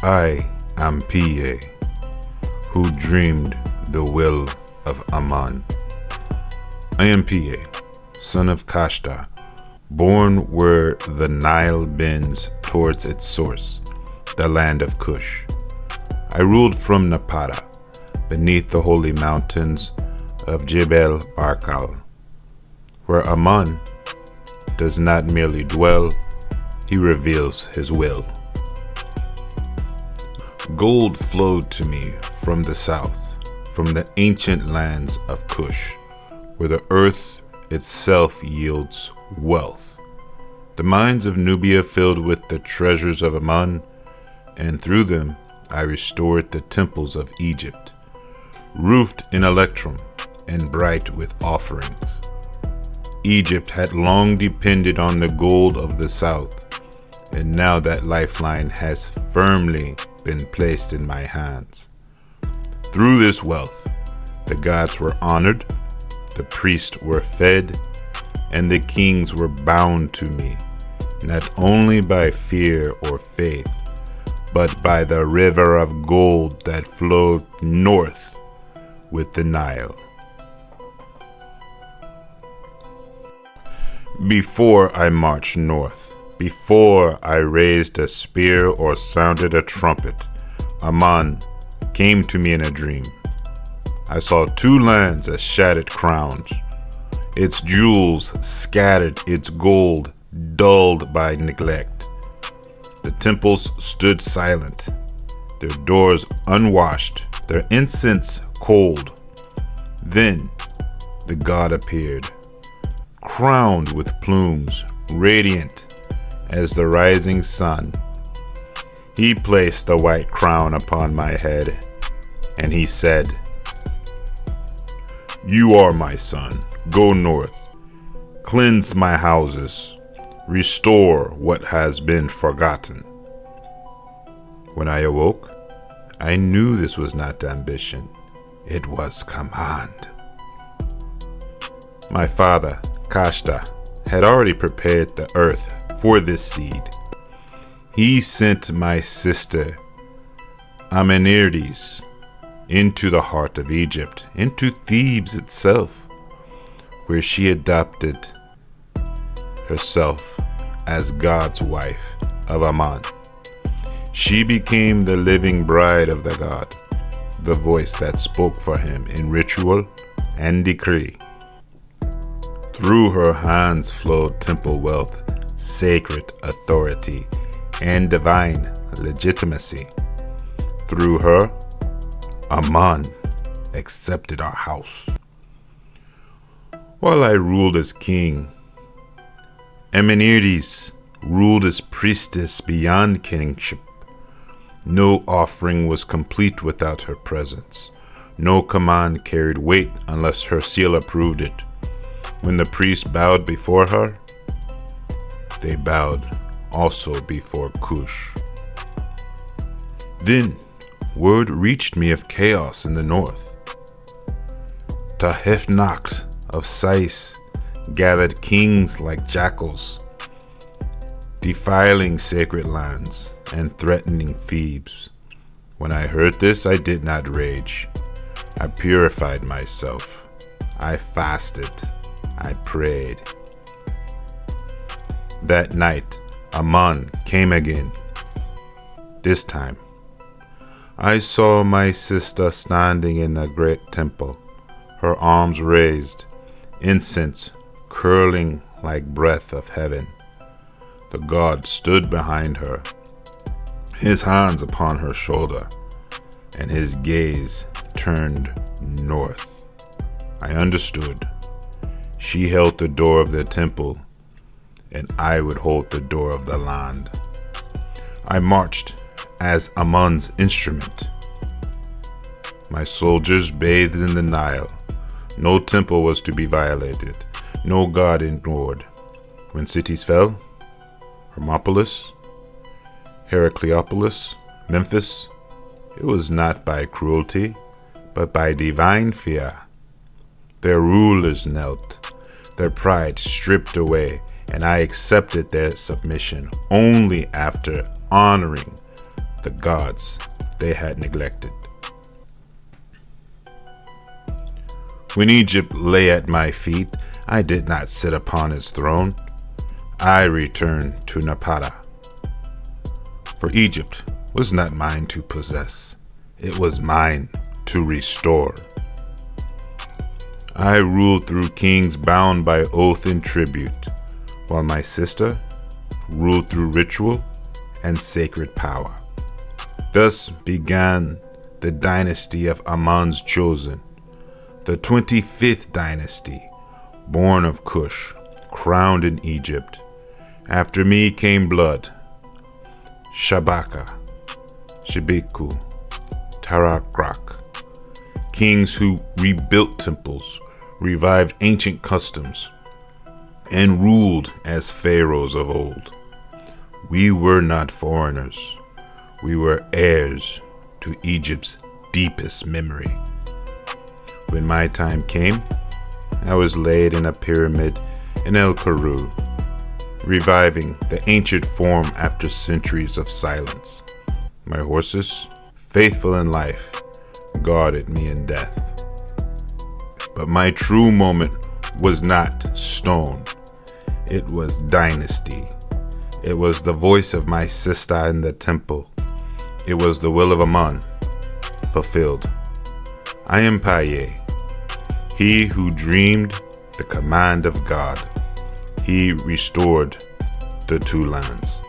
I am Piye, who dreamed the will of Amun. I am Piye, son of Kashta, born where the Nile bends towards its source, the land of Kush. I ruled from Napata, beneath the holy mountains of Jebel Barkal, where Amun does not merely dwell, he reveals his will. Gold flowed to me from the south, from the ancient lands of Kush, where the earth itself yields wealth. The mines of Nubia filled with the treasures of Amun, and through them I restored the temples of Egypt, roofed in electrum and bright with offerings. Egypt had long depended on the gold of the south, and now that lifeline has firmly been placed in my hands. Through this wealth, the gods were honored, the priests were fed, and the kings were bound to me, not only by fear or faith, but by the river of gold that flowed north with the Nile. Before I marched north, before I raised a spear or sounded a trumpet, Amun came to me in a dream. I saw two lands as shattered crowns, its jewels scattered, its gold dulled by neglect. The temples stood silent, their doors unwashed, their incense cold. Then the god appeared, crowned with plumes, radiant as the rising sun. He placed the white crown upon my head, and he said, "You are my son. Go north, cleanse my houses, restore what has been forgotten." When I awoke, I knew this was not ambition. It was command. My father, Kashta, had already prepared the earth for this seed. He sent my sister, Amenirdis, into the heart of Egypt, into Thebes itself, where she adopted herself as God's wife of Amun. She became the living bride of the god, the voice that spoke for him in ritual and decree. Through her hands flowed temple wealth, sacred authority, and divine legitimacy. Through her, Amun accepted our house. While I ruled as king, Amenirdis ruled as priestess beyond kingship. No offering was complete without her presence. No command carried weight unless her seal approved it. When the priests bowed before her, they bowed also before Kush. Then word reached me of chaos in the north. Tahefnaks of Sais gathered kings like jackals, defiling sacred lands and threatening Thebes. When I heard this, I did not rage. I purified myself. I fasted. I prayed. That night, Amun came again. This time, I saw my sister standing in a great temple, her arms raised, incense curling like breath of heaven. The god stood behind her, his hands upon her shoulder, and his gaze turned north. I understood. She held the door of the temple, and I would hold the door of the land. I marched as Amun's instrument. My soldiers bathed in the Nile. No temple was to be violated, no god ignored. When cities fell, Hermopolis, Heracleopolis, Memphis, it was not by cruelty, but by divine fear. Their rulers knelt, their pride stripped away, and I accepted their submission only after honoring the gods they had neglected. When Egypt lay at my feet, I did not sit upon its throne. I returned to Napata. For Egypt was not mine to possess, it was mine to restore. I ruled through kings bound by oath and tribute, while my sister ruled through ritual and sacred power. Thus began the dynasty of Amun's chosen, the 25th Dynasty, born of Cush, crowned in Egypt. After me came blood, Shabaka, Shibiku, Tarakrak, kings who rebuilt temples, revived ancient customs, and ruled as pharaohs of old. We were not foreigners. We were heirs to Egypt's deepest memory. When my time came, I was laid in a pyramid in El Karu, reviving the ancient form after centuries of silence. My horses, faithful in life, guarded me in death. But my true moment was not stone. It was dynasty. It was the voice of my sister in the temple. It was the will of Amun, fulfilled. I am Piye, he who dreamed the command of God. He restored the two lands.